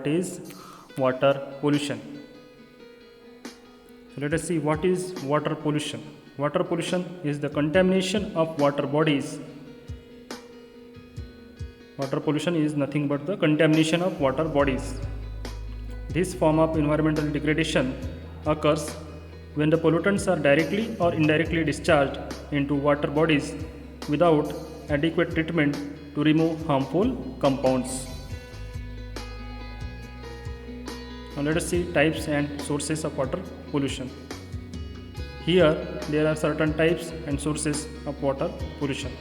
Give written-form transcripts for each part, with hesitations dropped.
what is water pollution. So let us see what is water pollution. Water pollution is the contamination of water bodies. Water pollution is nothing but the contamination of water bodies. This form of environmental degradation occurs when the pollutants are directly or indirectly discharged into water bodies without adequate treatment to remove harmful compounds. Now let us see types and sources of water pollution. Here there are certain types and sources of water pollution.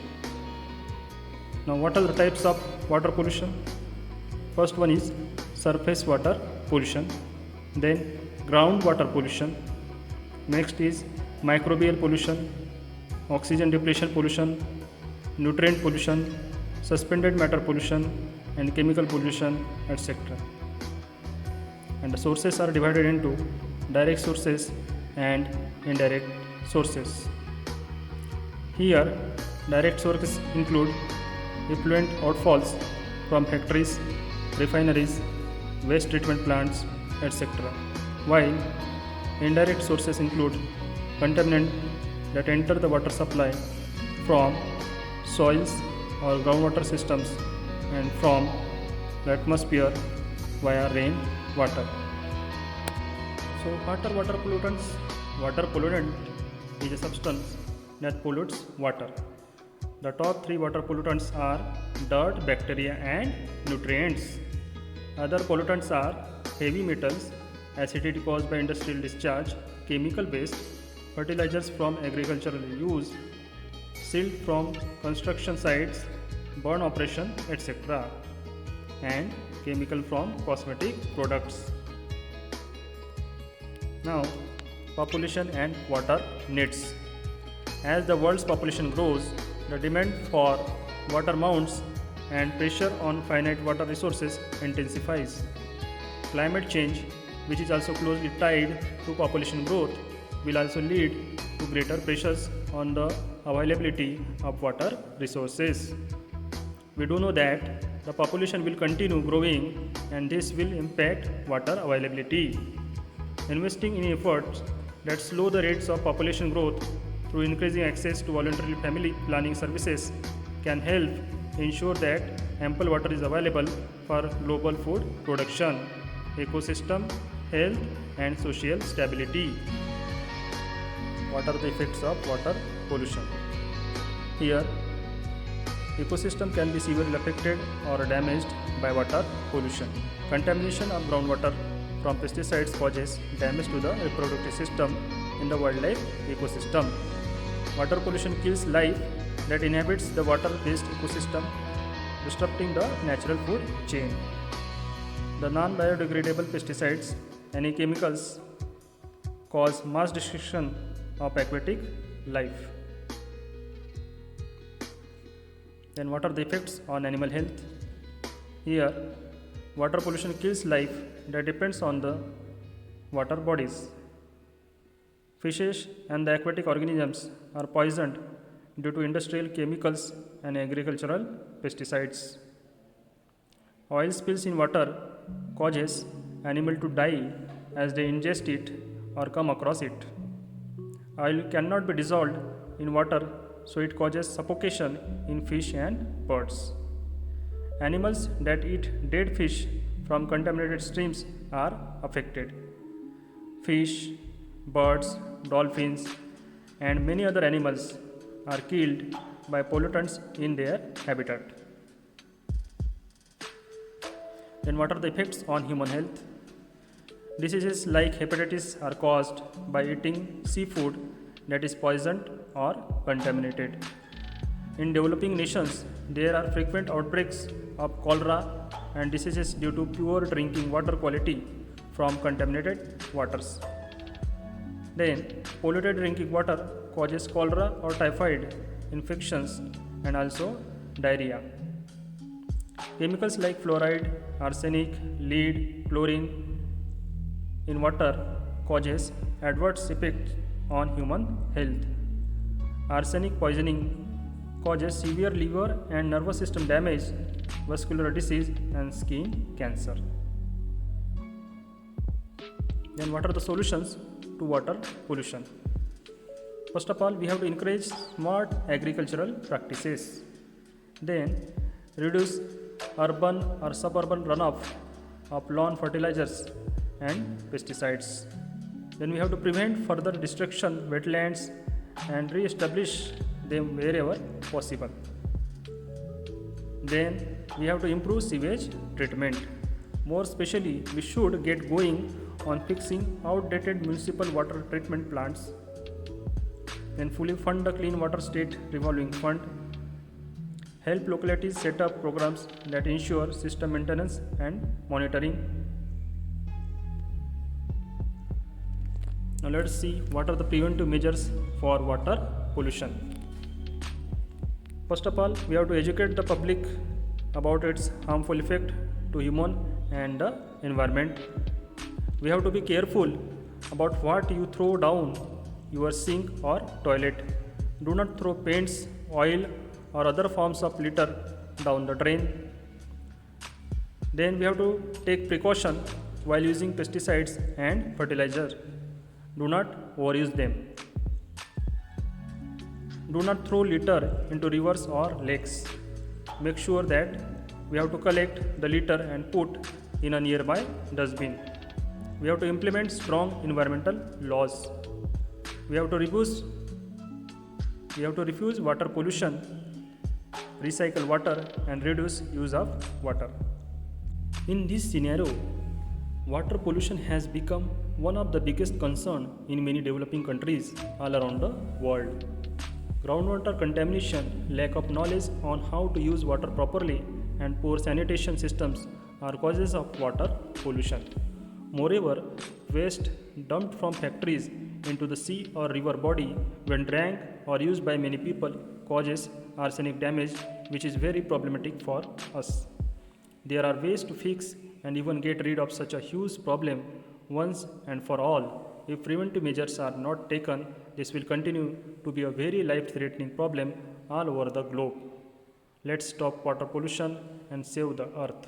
Now what are the types of water pollution? First one is surface water pollution, then groundwater pollution. Next is microbial pollution, oxygen depletion pollution, nutrient pollution, suspended matter pollution, and chemical pollution, etc. And the sources are divided into direct sources and indirect sources. Here, direct sources include effluent outfalls from factories, refineries, waste treatment plants, etc. While indirect sources include contaminants that enter the water supply from soils or groundwater systems and from the atmosphere via rain water. So what are water pollutants? Water pollutant is a substance that pollutes water. The top 3 water pollutants are dirt, bacteria and nutrients. Other pollutants are heavy metals, acidity caused by industrial discharge, chemical waste, fertilizers from agricultural use, silt from construction sites, burn operation, etc. and chemical from cosmetic products. Now, population and water needs. As the world's population grows, the demand for water mounts and pressure on finite water resources intensifies. Climate change, which is also closely tied to population growth, will also lead to greater pressures on the availability of water resources. We do know that the population will continue growing and this will impact water availability. Investing in efforts that slow the rates of population growth through increasing access to voluntary family planning services can help ensure that ample water is available for global food production, ecosystem health and social stability. What are the effects of water pollution? Here, ecosystem can be severely affected or damaged by water pollution. Contamination of groundwater from pesticides causes damage to the reproductive system in the wildlife ecosystem. Water pollution kills life that inhabits the water-based ecosystem, disrupting the natural food chain. The non-biodegradable pesticides and chemicals cause mass destruction of aquatic life. Then what are the effects on animal health? Here, water pollution kills life that depends on the water bodies. Fishes and the aquatic organisms are poisoned due to industrial chemicals and agricultural pesticides. Oil spills in water causes animal to die as they ingest it or come across it. Oil cannot be dissolved in water, so it causes suffocation in fish and birds. Animals that eat dead fish from contaminated streams are affected. Fish, birds, dolphins, and many other animals are killed by pollutants in their habitat. Then what are the effects on human health? Diseases like hepatitis are caused by eating seafood that is poisoned or contaminated. In developing nations, there are frequent outbreaks of cholera and diseases due to poor drinking water quality from contaminated waters. Then, polluted drinking water causes cholera or typhoid infections and also diarrhea. Chemicals like fluoride, arsenic, lead, chlorine in water causes adverse effects on human health. Arsenic poisoning causes severe liver and nervous system damage, vascular disease and skin cancer. Then what are the solutions to water pollution? First of all, we have to encourage smart agricultural practices. Then reduce urban or suburban runoff of lawn fertilizers and pesticides. Then we have to prevent further destruction wetlands and re-establish them wherever possible. Then we have to improve sewage treatment. More especially, we should get going on fixing outdated municipal water treatment plants. Then fully fund the Clean Water State Revolving Fund. Help localities set up programs that ensure system maintenance and monitoring. Now let's see what are the preventive measures for water pollution. First of all, we have to educate the public about its harmful effect to human and the environment. We have to be careful about what you throw down your sink or toilet. Do not throw paints, oil or other forms of litter down the drain. Then we have to take precaution while using pesticides and fertilizer. Do not overuse them. Do not throw litter into rivers or lakes. Make sure that we have to collect the litter and put in a nearby dustbin. We have to implement strong environmental laws. We have to refuse water pollution, recycle water and reduce use of water. In this scenario, water pollution has become one of the biggest concerns in many developing countries all around the world. Groundwater contamination, lack of knowledge on how to use water properly, and poor sanitation systems are causes of water pollution. Moreover, waste dumped from factories into the sea or river body when drank or used by many people causes arsenic damage, which is very problematic for us. There are ways to fix and even get rid of such a huge problem once and for all. If preventive measures are not taken, this will continue to be a very life-threatening problem all over the globe. Let's stop water pollution and save the earth.